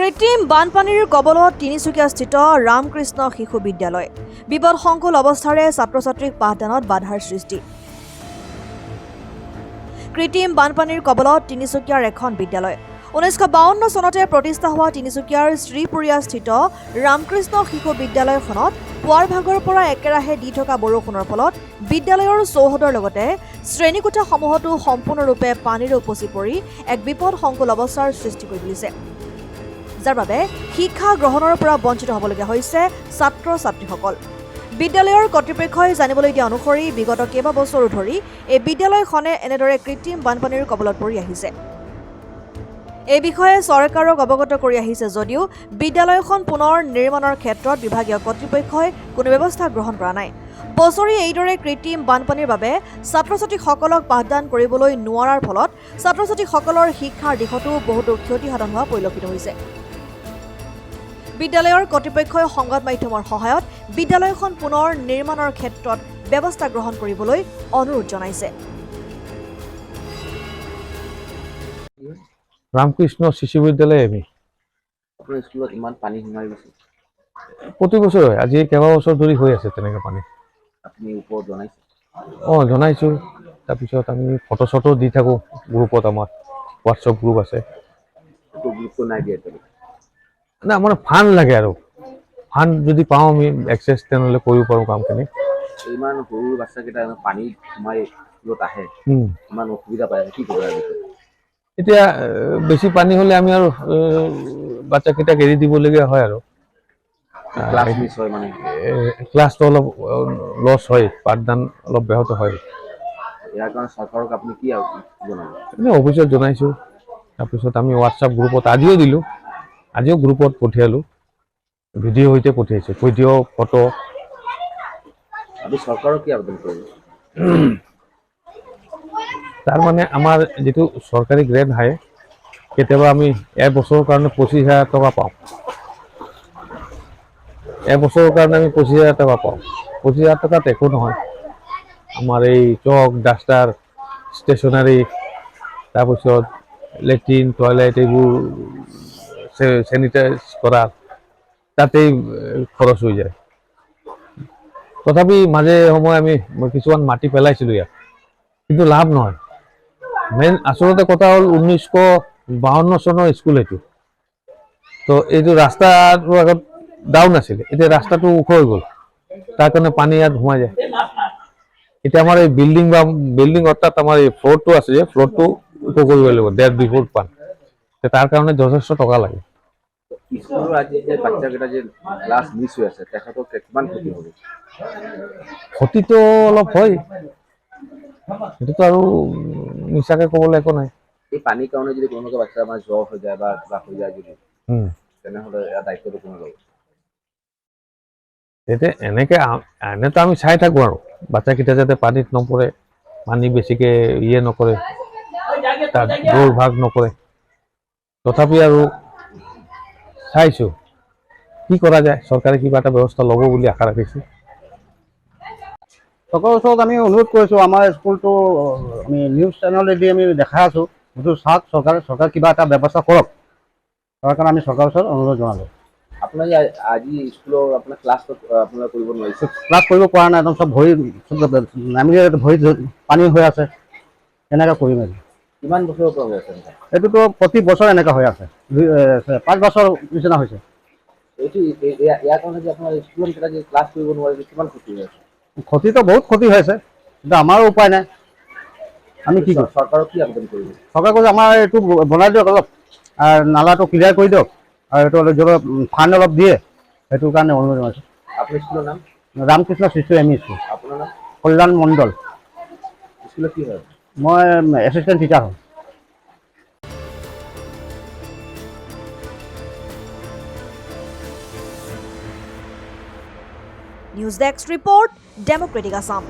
কৃত্ৰিম বানপানীৰ কবলত তিনিচুকীয়াস্থিত ৰামকৃষ্ণ শিশু বিদ্যালয় বিপদসংকুল অৱস্থাৰে ছাত্ৰ-ছাত্ৰীক পাঠদানত বাধাৰ সৃষ্টি। কৃত্ৰিম বানপানীৰ কবলত তিনিচুকীয়াৰ এখন বিদ্যালয় 1952 চনতে প্ৰতিষ্ঠা হোৱা তিনিচুকীয়াৰ শ্ৰীপুৰীয়াস্থিত ৰামকৃষ্ণ শিশু বিদ্যালয়খনত পুৱাৰ ভাগৰ পৰা একেৰাহে দি থকা বৰষুণৰ ফলত বিদ্যালয়ৰ চৌহদৰ লগতে শ্ৰেণীকোঠাসমূহতো সম্পূৰ্ণৰূপে পানীৰে উপচি পৰি এক বিপদসংকুল অৱস্থাৰ সৃষ্টি কৰি তুলিছে, যাৰ বাবে শিক্ষা গ্ৰহণৰ পৰা বঞ্চিত হ'বলগীয়া হৈছে ছাত্ৰ-ছাত্ৰীসকল। বিদ্যালয়ৰ কৰ্তৃপক্ষই জানিবলৈ দিয়া অনুসৰি বিগত কেইবাবছৰো ধৰি এই বিদ্যালয়খনে এনেদৰে কৃত্ৰিম বানপানীৰ কবলত পৰি আহিছে। এই বিষয়ে চৰকাৰক অৱগত কৰি আহিছে যদিও বিদ্যালয়খন পুনৰ নিৰ্মাণৰ ক্ষেত্ৰত বিভাগীয় কৰ্তৃপক্ষই কোনো ব্যৱস্থা গ্ৰহণ কৰা নাই। বছৰি এইদৰে কৃত্ৰিম বানপানীৰ বাবে ছাত্ৰ-ছাত্ৰীসকলক পাঠদান কৰিবলৈ নোৱাৰাৰ ফলত ছাত্ৰ-ছাত্ৰীসকলৰ শিক্ষাৰ দিশতো বহুতো ক্ষতিসাধন হোৱা পৰিলক্ষিত হৈছে। বিদ্যালয়ৰ কৰ্তৃপক্ষই সংবাদ মাধ্যমৰ সহায়ত বিদ্যালয়খন পুনৰ নিৰ্মাণৰ ক্ষেত্ৰত ব্যৱস্থা গ্ৰহণ কৰিবলৈ অনুৰোধ জনাইছে। ৰামকৃষ্ণ শিশু বিদ্যালয় আমি আপোনাৰ স্কুলত ইমান পানী সোমাই গৈছে, প্ৰতি বছৰ হয়, আজি কেইবাবছৰ ধৰি হৈ আছে তেনেকৈ পানী। আপুনি ওপৰত জনাইছে? জনাইছোঁ। তাৰপিছত আমি ফটো চটো দি থাকোঁ গ্ৰুপত, আমাৰ হোৱাটছএপ গ্ৰুপ আছে। গুৰুত্ব নাই দিয়া এতিয়ালৈকে। না আমাৰ ফাণ্ড লাগে, আৰু ফাণ্ড যদি পাওঁ আমি এক্সেছ তেনেহ'লে কৰিব পাৰোঁ কামখিনি। ইমান সৰু বাচ্চাকেইটা পানীত সোমাই স্কুলত আহে, ইমান অসুবিধা পায়, কি কৰিব লাগে? এতিয়া বেছি পানী হ'লে আমি আৰু বাচ্চাকেইটাক এৰি দিবলগীয়া হয়, আৰু ক্লাছ মিছ হয়, মানে ক্লাছটো অলপ লছ হয়, পাঠদান অলপ ব্যাহত হয়। ইয়াৰ কাৰণে চৰকাৰক আপুনি কি জনাব? এনেই অফিচত জনাইছোঁ। তাৰপিছত আমি হোৱাটছআপ গ্ৰুপত আজিও গ্ৰুপত পঠিয়ালোঁ, ভিডিঅ' সৈতে পঠিয়াইছোঁ, ভিডিঅ' ফটো। আপুনি চৰকাৰক কি আবেদন কৰিব? তাৰমানে আমাৰ যিটো চৰকাৰী গ্ৰেণ্ট আহে, কেতিয়াবা আমি এবছৰৰ কাৰণে 25,000 টকা পাওঁ। এবছৰৰ কাৰণে আমি 25,000 টকা পাওঁ। 25,000 টকাত একো নহয়। আমাৰ এই চক, ডাষ্টাৰ, ষ্টেচনাৰী, তাৰপিছত লেট্ৰিন, টয়লেট, এইবোৰ চেনিটাইজ কৰা, তাতেই খৰচ হৈ যায়। তথাপি মাজে সময়ে আমি কিছুমান মাটি পেলাইছিলোঁ ইয়াত, কিন্তু লাভ নহয়। আচলতে কথা হ'ল 1952 চনৰ স্কুল এইটো। তো এইটো ৰাস্তাটো আগত ডাউন আছিলে, এতিয়া ৰাস্তাটো ওখ হৈ গ'ল, তাৰ কাৰণে পানী ইয়াত সোমাই যায়। এতিয়া আমাৰ এই বিল্ডিং অৰ্থাৎ আমাৰ এই ফ্ল'ৰটো আছে যে, ফ্ল'ৰটো ওখ কৰিব লাগিব 1.5-2 ফুট মান। তাৰ কাৰণে যথেষ্ট টকা লাগে। স্কুলৰ আজি যে বাচ্চাকেইটা যে ক্লাছ মিছ হৈ আছে, তেখেতৰ কিমান ক্ষতি হ'ব? ক্ষতিটো অলপ হয়, সেইটোতো আৰু মিছাকৈ ক'বলৈ একো নাই। এই পানীৰ কাৰণে যদি কোনোবা বাচ্ছা আমাৰ জ্বৰ হৈ যায় বা কিবা হৈ যায় যদি, তেনেহ'লে ইয়াৰ দায়িত্বটো কোনে ল'ব? এতিয়া এনেতো আমি চাই থাকোঁ, আৰু বাচ্চাকেইটা যাতে পানীত নপৰে, পানী বেছিকৈ নকৰে, তাত দৌৰ ভাগ নকৰে। তথাপি আৰু চাইছোঁ কি কৰা যায়, চৰকাৰে কিবা এটা ব্যৱস্থা ল'ব বুলি আশা ৰাখিছোঁ। চৰকাৰৰ ওচৰত আমি অনুৰোধ কৰিছোঁ, আমাৰ স্কুলটো আমি নিউজ চেনেলেদি আমি দেখাই আছোঁ, সেইটো চাওক চৰকাৰে কিবা এটা ব্যৱস্থা কৰক। তাৰ কাৰণে আমি চৰকাৰৰ ওচৰত অনুৰোধ জনালোঁ। আপোনাৰ আজি স্কুলৰ আপোনাৰ ক্লাছটো আপোনাৰ কৰিব নোৱাৰিছে? ক্লাছ কৰিব পৰা নাই, একদম চব নামিলে ভৰিত পানী হৈ আছে, এনেকৈ কৰিম আজি। কিমান বছৰৰ পৰা হৈ আছে? এইটোতো প্ৰতি বছৰ এনেকুৱা হৈ আছে, 5 বছৰ নিচিনা হৈছে। এইটো ইয়াৰ কাৰণে যে আপোনাৰ ষ্টুডেণ্টকেইটা যে ক্লাছ কৰিব নোৱাৰিছে, কিমান ক্ষতি হৈ আছে? ক্ষতিটো বহুত ক্ষতি হৈ আছে, কিন্তু আমাৰো উপায় নাই, আমি কি কৰিম? চৰকাৰক কি আবেদন কৰিব? চৰকাৰে কৈছে আমাৰ এইটো বনাই দিয়ক, অলপ নালাটো ক্লিয়াৰ কৰি দিয়ক, আৰু এইটো অলপ ফাণ্ড অলপ দিয়ে, সেইটো কাৰণে অনুৰোধ জনাইছোঁ। আপোনাৰ স্কুলৰ নাম? ৰামকৃষ্ণ শিশু এম ই স্কুল। আপোনাৰ নাম? কল্যাণ মণ্ডল। স্কুলত কি হয়? মই এছিষ্টেণ্ট টিচাৰ হয়। News desk report, Democratic Assam.